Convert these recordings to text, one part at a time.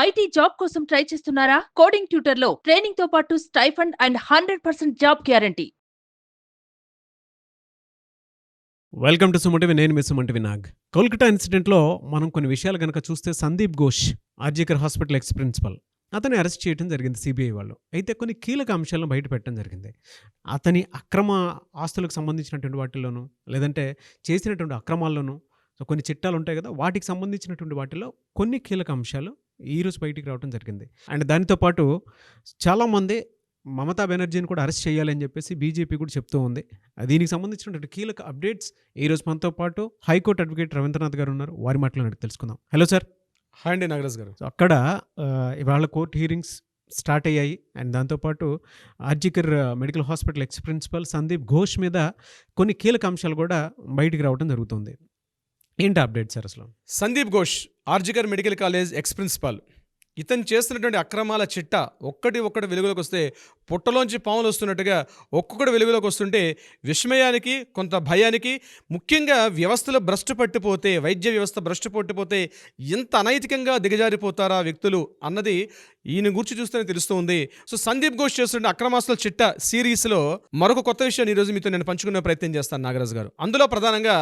IT job కోసం try చేస్తున్నారా? Coding ట్యూటర్లో ట్రైనింగ్ తో పాటు stipend and 100% job guarantee. Welcome to Suman TV. నేను మీ సుమంటివి నాగ్. కోల్కతా ఇన్సిడెంట్లో మనం కొన్ని విషయాలు కనుక చూస్తే Sandeep Ghosh RG Kar hospital ex principal అతన్ని అరెస్ట్ చేయడం జరిగింది సిబిఐ వాళ్ళు. అయితే కొన్ని కీలక అంశాలను బయట పెట్టడం జరిగింది. అతని అక్రమ ఆస్తులకు సంబంధించినటువంటి వాటిల్లోనూ లేదంటే చేసినటువంటి అక్రమాల్లోనూ కొన్ని చిట్టాలు ఉంటాయి కదా, వాటికి సంబంధించినటువంటి వాటిలో కొన్ని కీలక అంశాలు ఈరోజు బయటికి రావడం జరిగింది. అండ్ దానితో పాటు చాలామంది మమతా బెనర్జీని కూడా అరెస్ట్ చేయాలని చెప్పేసి బీజేపీ కూడా చెప్తూ ఉంది. దీనికి సంబంధించినటువంటి కీలక అప్డేట్స్ ఈరోజు మనతో పాటు హైకోర్టు అడ్వకేట్ రవీంద్రనాథ్ గారు ఉన్నారు. వారి మాటలు అడిగి తెలుసుకుందాం. Hello sir. హాయ్ అండి నాగరాజ్ గారు. సో అక్కడ ఇవాళ కోర్టు హీరింగ్స్ స్టార్ట్ అయ్యాయి. అండ్ దాంతోపాటు RG Kar medical hospital ex principal Sandeep Ghosh మీద కొన్ని కీలక అంశాలు కూడా బయటికి రావడం జరుగుతుంది. ఏంటి అప్డేట్ సార్ అసలు? Sandeep Ghosh RG Kar medical college X principal, ఇతను చేస్తున్నటువంటి అక్రమాల చిట్టా ఒక్కటి వెలుగులోకి వస్తే పుట్టలోంచి పాములు వస్తున్నట్టుగా ఒక్కొక్కటి వెలుగులోకి వస్తుంటే విస్మయానికి, కొంత భయానికి, ముఖ్యంగా వ్యవస్థలో భ్రష్టు పట్టిపోతే, వైద్య వ్యవస్థ భ్రష్టు పట్టిపోతే ఇంత అనైతికంగా దిగజారిపోతారా వ్యక్తులు అన్నది ఈయన గురించి చూస్తేనే తెలుస్తూ ఉంది. సో సందీప్ ఘోష్ చేస్తున్న అక్రమాస్తుల చిట్టా సిరీస్లో మరొక కొత్త విషయాన్ని ఈరోజు మీతో నేను పంచుకునే ప్రయత్నం చేస్తాను నాగరాజ్ గారు. అందులో ప్రధానంగా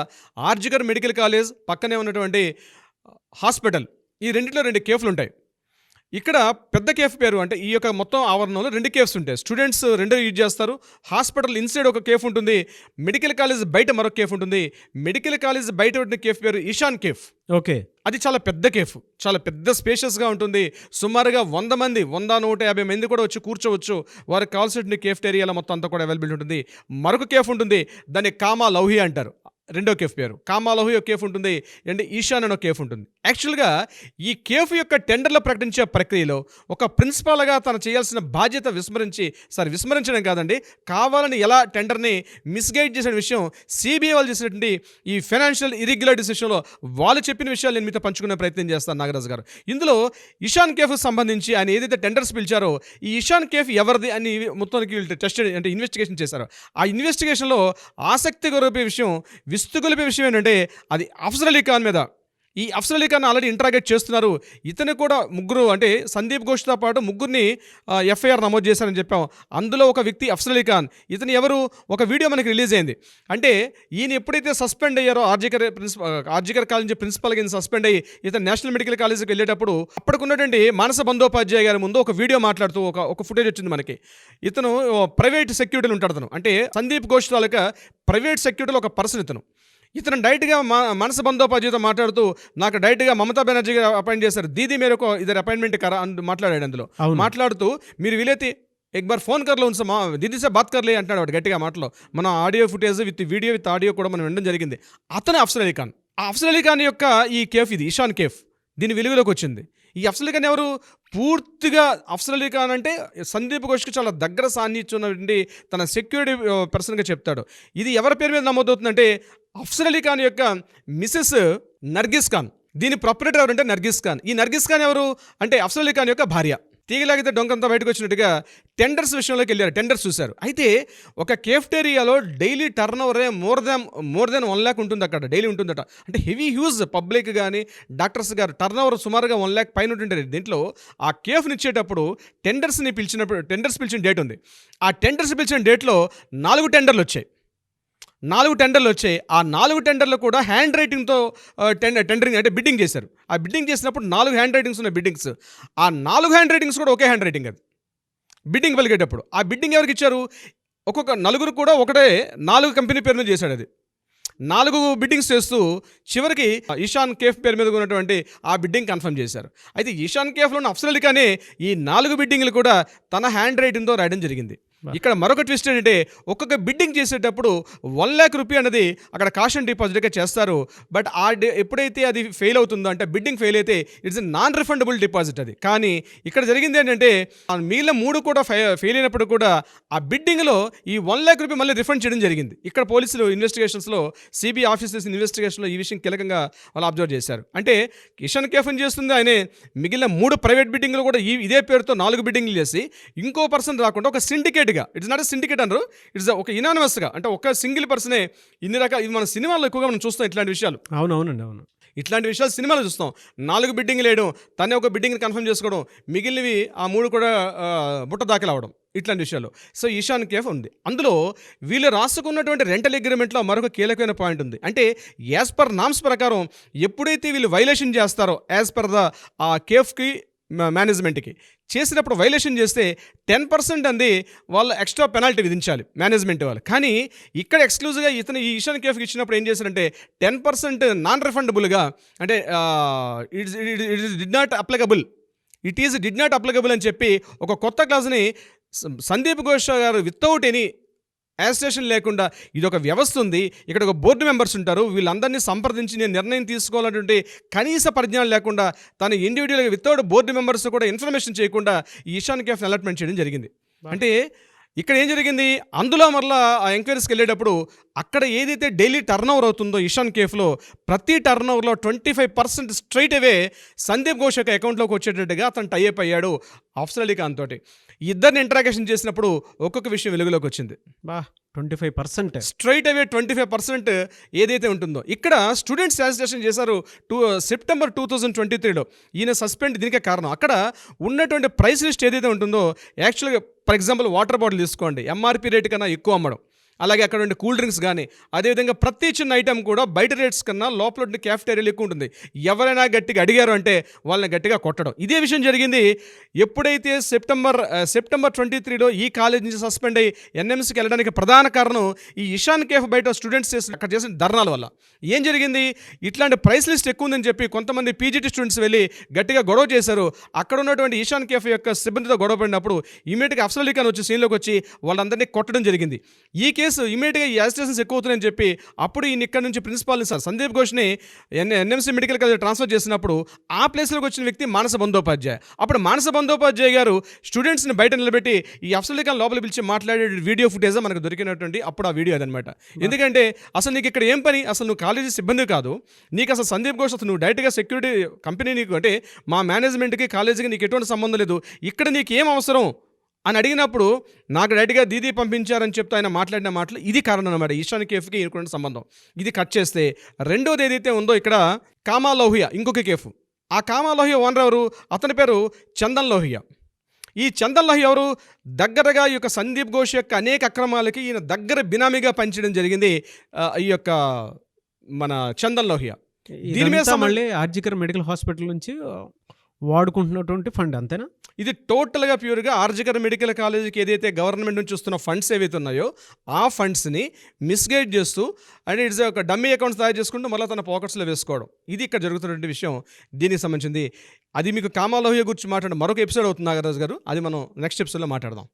ఆర్జికర్ మెడికల్ కాలేజ్ పక్కనే ఉన్నటువంటి హాస్పిటల్, ఈ రెండిట్లో 2 కేఫ్లు ఉంటాయి. ఇక్కడ పెద్ద కేఫ్ పేరు అంటే ఈ యొక్క మొత్తం ఆవరణంలో 2 కేఫ్స్ ఉంటాయి. స్టూడెంట్స్ 2 యూజ్ చేస్తారు. హాస్పిటల్ ఇన్సైడ్ ఒక కేఫ్ ఉంటుంది, మెడికల్ కాలేజ్ బయట మరొక కేఫ్ ఉంటుంది. మెడికల్ కాలేజ్ బయట ఉన్న కేఫ్ పేరు ఈశాన్ కేఫ్. ఓకే, అది చాలా పెద్ద కేఫ్, చాలా పెద్ద స్పేషియస్గా ఉంటుంది. సుమారుగా 100 మంది, 100-150 మంది కూడా వచ్చి కూర్చోవచ్చు. వారికి కావాల్సిన కేఫ్టేరియాలో మొత్తం అంతా కూడా అవైలబిలిటీ ఉంటుంది. మరొక కేఫ్ ఉంటుంది, దాన్ని కామా లౌహి అంటారు. రెండో కేఫ్ పేరు కామాలహు ఒక కేఫ్ ఉంటుంది, అంటే ఈశాన్ అని ఒక కేఫ్ ఉంటుంది. యాక్చువల్గా ఈ కేఫ్ యొక్క టెండర్లు ప్రకటించే ప్రక్రియలో ఒక ప్రిన్సిపాల్గా తను చేయాల్సిన బాధ్యత విస్మరించడం కాదండి, కావాలని ఎలా టెండర్ని మిస్గైడ్ చేసిన విషయం సిబిఐ వాళ్ళు చేసినటువంటి ఈ ఫైనాన్షియల్ ఇర్రెగ్యులారిటీస్ విషయంలో వాళ్ళు చెప్పిన విషయాలు నేను మీతో పంచుకునే ప్రయత్నం చేస్తాను నాగరాజు గారు. ఇందులో ఈశాన్ కేఫ్కి సంబంధించి ఆయన ఏదైతే టెండర్స్ పిలిచారో ఈ ఈశాన్ కేఫ్ ఎవరిది అని మొత్తానికి టెస్ట్ అంటే ఇన్వెస్టిగేషన్ చేశారు. ఆ ఇన్వెస్టిగేషన్లో ఆసక్తి గొరిపే విషయం, విస్తుగొలిపే విషయం ఏంటంటే అది అఫ్జల్ అలీ ఖాన్ మీద. ఈ అఫ్జల్ అలీ ఖాన్ ఆల్రెడీ ఇంట్రాగేట్ చేస్తున్నారు. ఇతను కూడా ముగ్గురు, అంటే సందీప్ ఘోష్తో పాటు ముగ్గురిని ఎఫ్ఐఆర్ నమోదు చేశారని చెప్పాం. అందులో ఒక వ్యక్తి అఫ్జల్ అలీ ఖాన్. ఇతను ఎవరు? ఒక వీడియో మనకి రిలీజ్ అయింది. అంటే ఈయన ఎప్పుడైతే సస్పెండ్ అయ్యారో ఆర్జికర్ కాలేజ్ ప్రిన్సిపల్గా ఈయన సస్పెండ్ అయ్యి ఇతను నేషనల్ మెడికల్ కాలేజ్కి వెళ్ళేటప్పుడు అప్పటికున్నటువంటి మానస బందోపాధ్యాయ గారి ముందు ఒక వీడియో మాట్లాడుతూ ఒక ఫుటేజ్ వచ్చింది మనకి. ఇతను ప్రైవేట్ సెక్యూరిటీలు ఉంటాడు. అతను అంటే సందీప్ ఘోష్ తాలూకా ప్రైవేట్ సెక్యూరిటీలో ఒక పర్సన్. ఇతను డైరెక్ట్గా మనస బందోపాధ్యాయతో మాట్లాడుతూ నాకు డైరెక్ట్గా మమతా బెనర్జీ గారు అపాయింట్ చేశారు, దీది మేరకు ఇద్దరు అపాయింట్మెంట్ కరా అని మాట్లాడాడు. అందులో మాట్లాడుతూ మీరు వీలైతే ఎక్ బార్ ఫోన్ కర్లో ఉంచా దీది సే బాత్ కర్లే అంటున్నాడు వాడు గట్టిగా మాటలో. మన audio footage with video with audio కూడా మనం వినడం జరిగింది. అతను అఫ్జల్ అలీ ఖాన్. ఆ అఫ్జల్ అలీ ఖాన్ యొక్క ఈ కేఫ్, ఇది ఈశాన్ కేఫ్, దీని వెలుగులోకి వచ్చింది. ఈ అఫ్జల్ అలీ ఖాన్ ఎవరు? పూర్తిగా అఫ్జల్ అలీ ఖాన్ అంటే సందీప్ ఘోష్కి చాలా దగ్గర సాన్నిహిత్యం తన సెక్యూరిటీ పర్సన్గా చెప్తాడు. ఇది ఎవరి పేరు మీద నమోదవుతుందంటే అఫ్జల్ అలీ ఖాన్ యొక్క మిసెస్ నర్గిస్ ఖాన్. దీని ప్రొపరేటర్ ఎవరంటే నర్గిస్ ఖాన్. ఈ నర్గిస్ ఖాన్ ఎవరు అంటే అఫ్జల్ అలీ ఖాన్ యొక్క భార్య. తీగలాగితే డొంకంతా బయటకు వచ్చినట్టుగా టెండర్స్ విషయంలోకి వెళ్ళారు, టెండర్స్ చూశారు. అయితే ఒక కేఫ్టేరియాలో డైలీ టర్న్ ఓవరే మోర్ దెన్ 1 lakh ఉంటుంది అక్కడ, డైలీ ఉంటుందట. అంటే హెవీ హ్యూజ్ పబ్లిక్ కానీ డాక్టర్స్ గారు టర్న్ ఓవర్ సుమారుగా 1 lakh పైన ఉంటుంటారు. దీంట్లో ఆ కేఫ్ని ఇచ్చేటప్పుడు టెండర్స్ పిలిచిన డేట్ ఉంది. ఆ టెండర్స్ పిలిచిన డేట్లో 4 టెండర్లు వచ్చాయి. ఆ 4 టెండర్లు కూడా హ్యాండ్ రైటింగ్తో టెండరింగ్ అంటే బిడ్డింగ్ చేశారు. ఆ బిడ్డింగ్ చేసినప్పుడు 4 హ్యాండ్ రైటింగ్స్ ఉన్నాయి బిడ్డింగ్స్. ఆ 4 హ్యాండ్ రైటింగ్స్ కూడా ఒకే హ్యాండ్ రైటింగ్. అది బిడ్డింగ్ పలికేటప్పుడు ఆ బిడ్డింగ్ ఎవరికి ఇచ్చారు? ఒక్కొక్క నలుగురు కూడా ఒకటే 4 కంపెనీ పేరు మీద చేశాడు. అది 4 బిడ్డింగ్స్ చేస్తూ చివరికి ఈశాన్ కేఫ్ పేరు మీద ఉన్నటువంటి ఆ బిడ్డింగ్ కన్ఫర్మ్ చేశారు. అయితే ఈశాన్ కేఫ్లో ఉన్న అఫ్జల్ అలీ ఖానే ఈ 4 బిడ్డింగ్లు కూడా తన హ్యాండ్ రైటింగ్తో రాయడం జరిగింది. ఇక్కడ మరొక ట్విస్ట్ ఏంటంటే ఒక్కొక్క బిడ్డింగ్ చేసేటప్పుడు 1 lakh రూపీ అనేది అక్కడ కాషన్ డిపాజిట్గా చేస్తారు. బట్ ఎప్పుడైతే అది ఫెయిల్ అవుతుందో, అంటే బిడ్డింగ్ ఫెయిల్ అయితే ఇట్స్ నాన్ రిఫండబుల్ డిపాజిట్ అది. కానీ ఇక్కడ జరిగింది ఏంటంటే మిగిలిన 3 కూడా ఫెయిల్ అయినప్పుడు కూడా ఆ బిడ్డింగ్లో ఈ 1 lakh రూపీ మళ్ళీ రిఫండ్ చేయడం జరిగింది. ఇక్కడ పోలీసులు ఇన్వెస్టిగేషన్స్లో, సిబిఐ ఆఫీసర్స్ ఇన్వెస్టిగేషన్లో ఈ విషయం కీలకంగా వాళ్ళు అబ్జర్వ్ చేశారు. అంటే కిషన్ కేఫన్ చేస్తుంది ఆయనే, మిగిలిన 3 ప్రైవేట్ బిడ్డింగ్లు కూడా ఇదే పేరుతో 4 బిడ్డింగ్లు చేసి ఇంకో పర్సన్ రాకుండా ఒక సిండికేట్, ఇట్స్ నాట్ సిండికేట్ అనరు, ఇట్స్ ఒక ఇనానిమస్గా, అంటే ఒక సింగిల్ పర్సనే ఇన్ని రకాల, ఇది మన సినిమాల్లో ఎక్కువగా మనం చూస్తాం ఇట్లాంటి విషయాలు. అవునవునండి, అవును. ఇట్లాంటి విషయాలు సినిమాలో చూస్తాం. 4 బిడ్డింగ్లు వేయడం, తనే ఒక బిడ్డింగ్ని కన్ఫర్మ్ చేసుకోవడం, మిగిలినవి ఆ 3 కూడా బుట్ట దాఖలు అవ్వడం, ఇట్లాంటి విషయాలు. సో ఈశాన్ కేఫ్ ఉంది. అందులో వీళ్ళు రాసుకున్నటువంటి రెంటల్ అగ్రిమెంట్లో మరొక కీలకమైన పాయింట్ ఉంది. అంటే యాజ్ పర్ నామ్స్ ప్రకారం ఎప్పుడైతే వీళ్ళు వైలేషన్ చేస్తారో యాజ్ పర్ ద ఆ కేఫ్కి మేనేజ్మెంట్కి చేసినప్పుడు వైలేషన్ చేస్తే 10% అంది వాళ్ళు ఎక్స్ట్రా పెనాల్టీ విధించాలి మేనేజ్మెంట్ వాళ్ళు. కానీ ఇక్కడ ఎక్స్క్లూజివ్గా ఇతను ఈ ఈశాన్ కేఫ్కి ఇచ్చినప్పుడు ఏం చేశారంటే 10% నాన్ రిఫండబుల్గా, అంటే it is did not applicable అని చెప్పి ఒక కొత్త క్లాజ్ని సందీప్ ఘోష్ గారు వితౌట్ ఎనీ యాజిటేషన్ లేకుండా, ఇది ఒక వ్యవస్థ ఉంది, ఇక్కడ ఒక బోర్డు మెంబర్స్ ఉంటారు, వీళ్ళందరినీ సంప్రదించి నేను నిర్ణయం తీసుకోవాలన్నటువంటి కనీస పరిజ్ఞానం లేకుండా తను ఇండివిజువల్గా వితౌట్ బోర్డు మెంబర్స్ కూడా ఇన్ఫర్మేషన్ చేయకుండా ఈ ఈశాన్ కేఫ్ అలాట్మెంట్ చేయడం జరిగింది. అంటే ఇక్కడ ఏం జరిగింది, అందులో మరలా ఆ ఎంక్వైరీస్కి వెళ్ళేటప్పుడు అక్కడ ఏదైతే డైలీ టర్న్ ఓవర్ అవుతుందో ఈశాన్ కేఫ్లో ప్రతి టర్న్ ఓవర్లో 25% స్ట్రైట్ అవే సందీప్ ఘోష్ యొక్క అకౌంట్లోకి వచ్చేటట్టుగా అతను టైఅప్ అయ్యాడు అఫ్సర్ అలీ ఖాన్ తోటి. ఇద్దరిని ఇంటరాగేషన్ చేసినప్పుడు ఒక్కొక్క విషయం వెలుగులోకి వచ్చింది. 25% స్ట్రైట్ అవే 25% ఏదైతే ఉంటుందో. ఇక్కడ స్టూడెంట్స్ యాజిటేషన్ చేశారు సెప్టెంబర్ 2023లో. ఈయన సస్పెండ్ దీనికే కారణం. అక్కడ ఉన్నటువంటి ప్రైస్ లిస్ట్ ఏదైతే ఉంటుందో, యాక్చువల్గా ఫర్ ఎగ్జాంపుల్ వాటర్ బాటిల్ తీసుకోండి, ఎంఆర్పి రేట్ కన్నా ఎక్కువ అమ్మడం, అలాగే అక్కడ ఉండే కూల్ డ్రింక్స్ కానీ, అదేవిధంగా ప్రతి చిన్న ఐటమ్ కూడా బయట రేట్స్ కన్నా లోపల ఉండే క్యాఫ్టేరియాలు ఎక్కువ ఉంటుంది. ఎవరైనా గట్టిగా అడిగారు అంటే వాళ్ళని గట్టిగా కొట్టడం. ఇదే విషయం జరిగింది ఎప్పుడైతే సెప్టెంబర్ 23లో ఈ కాలేజ్ నుంచి సస్పెండ్ అయ్యి ఎన్ఎంసీకి వెళ్ళడానికి ప్రధాన కారణం ఈ ఈశాన్ కేఫ్ బయట స్టూడెంట్స్ అక్కడ చేసిన ధర్నాల వల్ల. ఏం జరిగింది, ఇట్లాంటి ప్రైస్ లిస్ట్ ఎక్కువ ఉందని చెప్పి కొంతమంది పీజీటీ స్టూడెంట్స్ వెళ్ళి గట్టిగా గొడవ చేశారు. అక్కడ ఉన్నటువంటి ఈశాన్ కేఫ్ యొక్క సిబ్బందితో గొడవ పడినప్పుడు ఇమీడియట్గా అఫ్సర్ అలీ ఖాన్ వచ్చి సీన్లోకి వచ్చి వాళ్ళందరినీ కొట్టడం జరిగింది. ఈ కేసు ఇమీడియట్గా ఈ యాజిటేషన్స్ ఎక్కువ అవుతున్నాయని చెప్పి అప్పుడు ఈయన ఇక్కడ నుంచి ప్రిన్సిపాల్ని సందీప్ ఘోష్ని ఎన్ఎంసీ మెడికల్ కాలేజ్ ట్రాన్స్ఫర్ చేసినప్పుడు ఆ ప్లేస్లోకి వచ్చిన వ్యక్తి మానస బందోపాధ్యాయ. అప్పుడు మానస బందోపాధ్యాయ గారు స్టూడెంట్స్ని బయట నిలబెట్టి ఈ అఫ్సర్ అలీ ఖాన్ లోపల పిలిచి మాట్లాడే వీడియో ఫుటేజ్ మనకు దొరికినటువంటి అప్పుడు ఆ వీడియో అదనమాట. ఎందుకంటే అసలు నీకు ఇక్కడ ఏం పని, అసలు నువ్వు కాలేజీ సిబ్బంది కాదు, నీకు అసలు సందీప్ ఘోష్ అసలు నువ్వు డైరెక్ట్గా సెక్యూరిటీ కంపెనీ, నీకు అంటే మా మేనేజ్మెంట్కి కాలేజీకి నీకు ఎటువంటి సంబంధం లేదు, ఇక్కడ నీకు ఏం అవసరం అని అడిగినప్పుడు నాకు డైరెక్ట్గా దీదీ పంపించారని చెప్తే ఆయన మాట్లాడిన మాటలు ఇది కారణం అనమాట ఈశాన్ కేఫ్కి ఈయనకున్న సంబంధం. ఇది కట్ చేస్తే రెండోది ఏదైతే ఉందో ఇక్కడ కామా లోహియా ఇంకొక కేఫ్. ఆ కామా లోహియా ఓనర్ ఎవరు, అతని పేరు చందన్ లోహియా. ఈ చందన్ లోహియా ఎవరు, దగ్గరగా ఈ యొక్క సందీప్ ఘోష్ యొక్క అనేక అక్రమాలకి ఈయన దగ్గర బినామీగా పనిచేయడం జరిగింది ఈ యొక్క మన చందన్ లోహియా. దీని మీద మళ్ళీ ఆర్జికర్ మెడికల్ హాస్పిటల్ నుంచి వాడుకుంటున్నటువంటి ఫండ్ అంతేనా? ఇది టోటల్గా ప్యూర్గా ఆర్జికర్ మెడికల్ కాలేజీకి ఏదైతే గవర్నమెంట్ నుంచి వస్తున్న ఫండ్స్ ఏవైతే ఉన్నాయో ఆ ఫండ్స్ని మిస్గైడ్ చేస్తూ అండ్ ఇట్స్ ఒక డమ్మీ అకౌంట్స్ తయారు చేసుకుంటూ మళ్ళీ తన పాకెట్స్లో వేసుకోవడం, ఇది ఇక్కడ జరుగుతున్నటువంటి విషయం. దీనికి సంబంధించింది అది మీకు కామా లోహియా గురించి మాట్లాడడం మరొక ఎపిసోడ్ అవుతుంది నాగరాజు గారు, అది మనం నెక్స్ట్ ఎపిసోడ్లో మాట్లాడదాం.